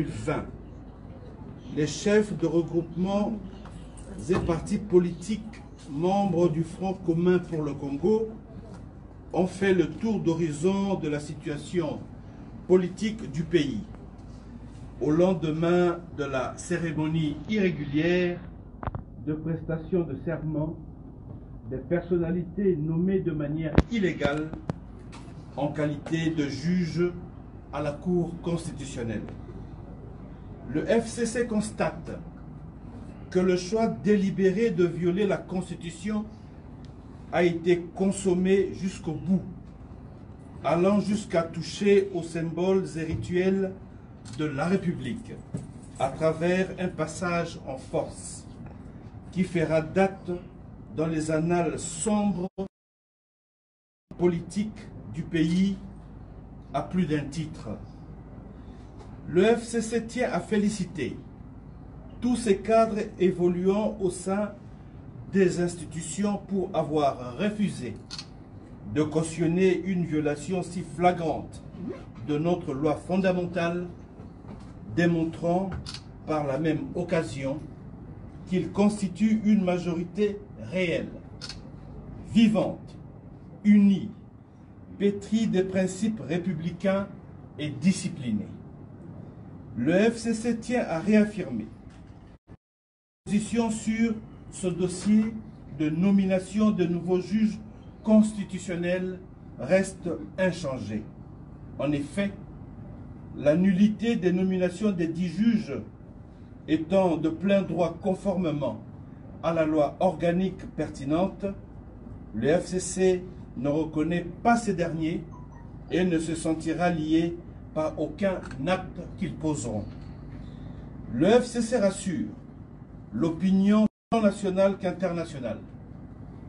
2020, les chefs de regroupements et partis politiques membres du Front commun pour le Congo ont fait le tour d'horizon de la situation politique du pays au lendemain de la cérémonie irrégulière de prestation de serment des personnalités nommées de manière illégale en qualité de juge à la Cour constitutionnelle. Le FCC constate que le choix délibéré de violer la Constitution a été consommé jusqu'au bout, allant jusqu'à toucher aux symboles et rituels de la République à travers un passage en force qui fera date dans les annales sombres politiques du pays à plus d'un titre. Le FCC tient à féliciter tous ces cadres évoluant au sein des institutions pour avoir refusé de cautionner une violation si flagrante de notre loi fondamentale, démontrant par la même occasion qu'il constitue une majorité réelle, vivante, unie, pétrie des principes républicains et disciplinée. Le FCC tient à réaffirmer sa position sur ce dossier de nomination de nouveaux juges constitutionnels reste inchangée. En effet, la nullité des nominations des 10 juges étant de plein droit conformément à la loi organique pertinente, le FCC ne reconnaît pas ces derniers et ne se sentira lié par aucun acte qu'ils poseront. Le FCC rassure l'opinion tant nationale qu'internationale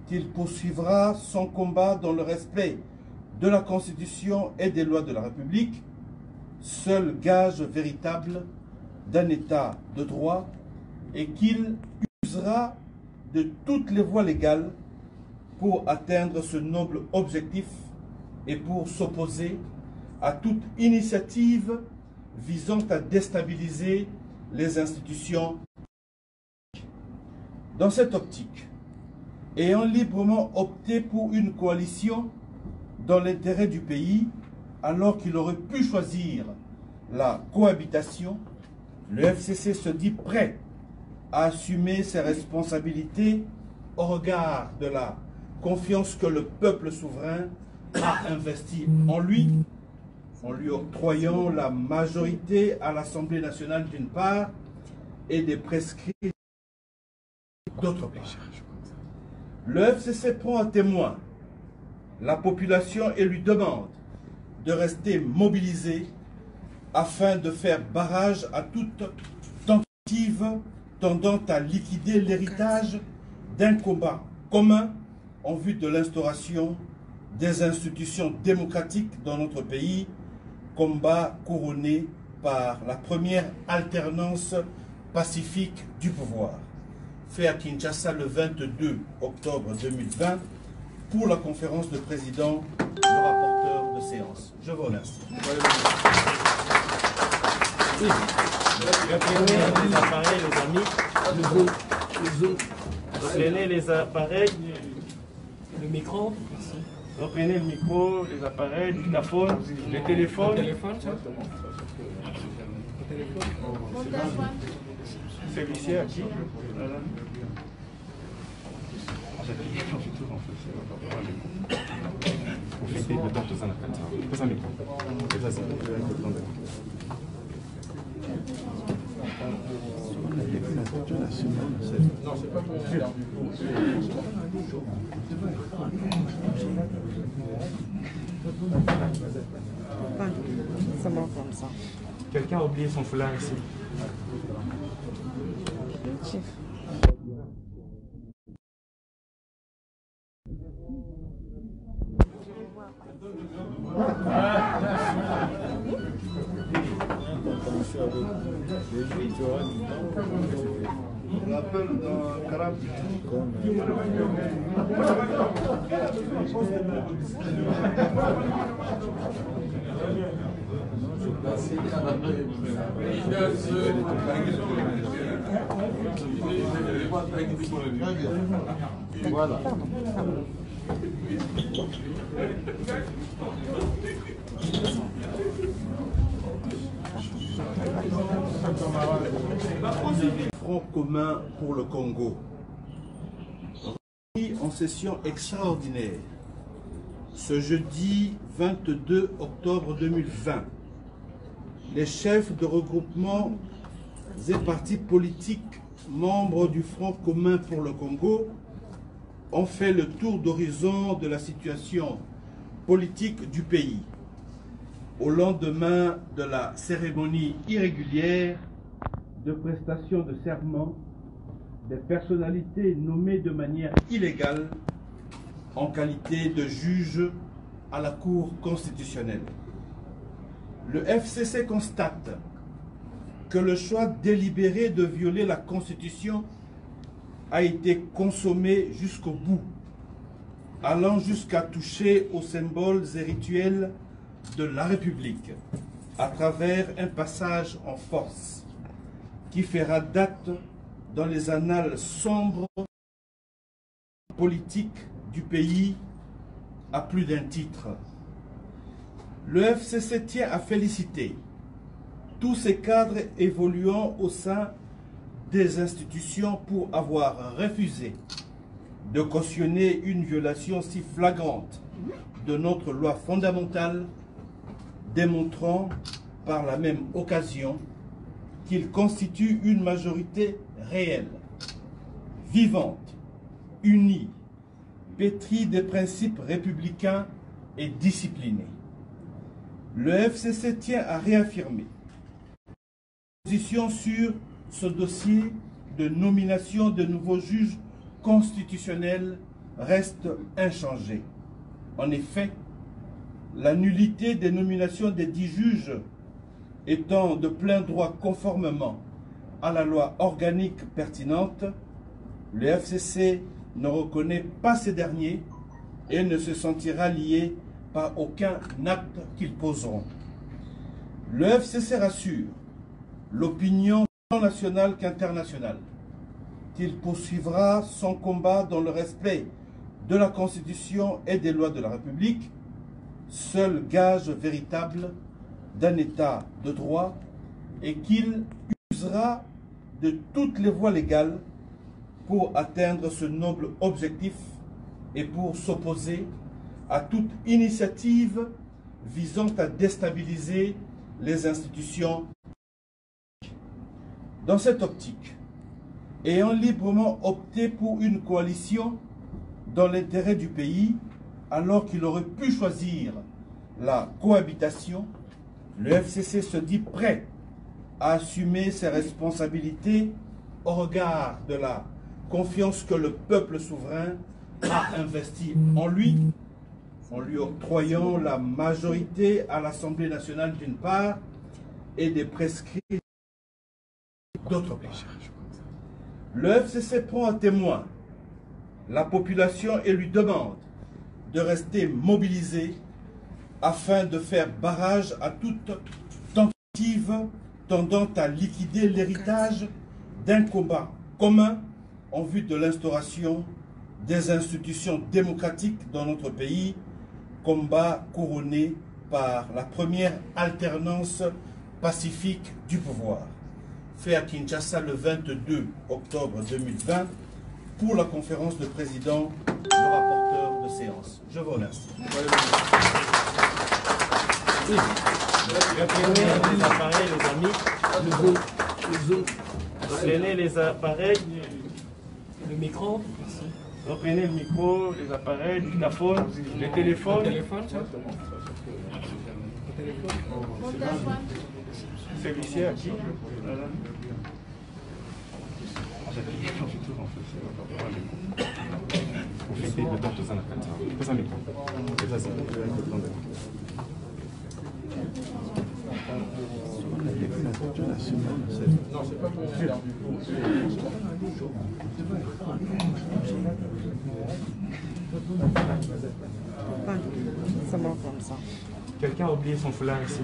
qu'il poursuivra son combat dans le respect de la Constitution et des lois de la République, seul gage véritable d'un État de droit, et qu'il usera de toutes les voies légales pour atteindre ce noble objectif et pour s'opposer à toute initiative visant à déstabiliser les institutions. Dans cette optique, ayant librement opté pour une coalition dans l'intérêt du pays, alors qu'il aurait pu choisir la cohabitation, le FCC se dit prêt à assumer ses responsabilités au regard de la confiance que le peuple souverain a investie en lui octroyant la majorité à l'Assemblée nationale d'une part et des prescrits d'autre part. Le FCC prend à témoin la population et lui demande de rester mobilisée afin de faire barrage à toute tentative tendant à liquider l'héritage d'un combat commun en vue de l'instauration des institutions démocratiques dans notre pays, combat couronné par la première alternance pacifique du pouvoir. Fait à Kinshasa le 22 octobre 2020 pour la conférence de président, le rapporteur de séance. Je vous remercie. Reprenez les appareils, les amis. Reprenez les appareils. Le micro. Reprenez le micro, les appareils, le dictaphone, le téléphone. Celui-ci à qui? Voilà. Non, c'est pas pour ça marche comme ça. Quelqu'un a oublié son foulard ici. On l'appelle dans 40 minutes. Voilà. Front commun pour le Congo. En session extraordinaire, ce jeudi 22 octobre 2020, les chefs de regroupements et partis politiques membres du Front commun pour le Congo ont fait le tour d'horizon de la situation politique du pays au lendemain de la cérémonie irrégulière de prestation de serment des personnalités nommées de manière illégale en qualité de juges à la Cour constitutionnelle. Le FCC constate que le choix délibéré de violer la Constitution a été consommé jusqu'au bout, allant jusqu'à toucher aux symboles et rituels de la République à travers un passage en force qui fera date dans les annales sombres politiques du pays à plus d'un titre. Le FCC tient à féliciter tous ces cadres évoluant au sein des institutions pour avoir refusé de cautionner une violation si flagrante de notre loi fondamentale, démontrant par la même occasion qu'il constitue une majorité réelle, vivante, unie, pétrie des principes républicains et disciplinée. Le FCC tient à réaffirmer sa position sur ce dossier de nomination de nouveaux juges constitutionnels reste inchangée. En effet, la nullité des nominations des 10 juges étant de plein droit conformément à la loi organique pertinente, le FCC ne reconnaît pas ces derniers et ne se sentira lié par aucun acte qu'ils poseront. Le FCC rassure l'opinion tant nationale qu'internationale qu'il poursuivra son combat dans le respect de la Constitution et des lois de la République, seul gage véritable d'un État de droit, et qu'il usera de toutes les voies légales pour atteindre ce noble objectif et pour s'opposer à toute initiative visant à déstabiliser les institutions. Dans cette optique, ayant librement opté pour une coalition dans l'intérêt du pays, alors qu'il aurait pu choisir la cohabitation, le FCC se dit prêt à assumer ses responsabilités au regard de la confiance que le peuple souverain a investie en lui octroyant la majorité à l'Assemblée nationale d'une part et des prescrits d'autre part. Le FCC prend à témoin la population et lui demande de rester mobilisée afin de faire barrage à toute tentative tendant à liquider l'héritage d'un combat commun en vue de l'instauration des institutions démocratiques dans notre pays, combat couronné par la première alternance pacifique du pouvoir. Fait à Kinshasa le 22 octobre 2020 pour la conférence de président, le rapporteur de séance. Je vous remercie. Reprenez les appareils, les amis. Reprenez les appareils, le micro. Reprenez le micro, les appareils, le dictaphone, le téléphone. Celui-ci à qui? Ça marche comme ça. Quelqu'un a oublié son foulard ici.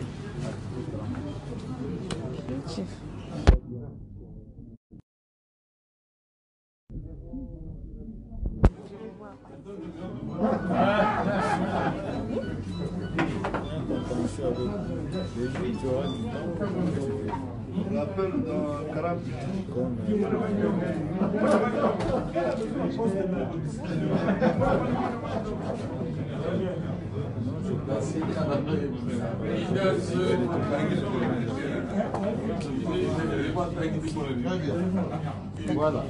On l'appelle dans 40 Voilà.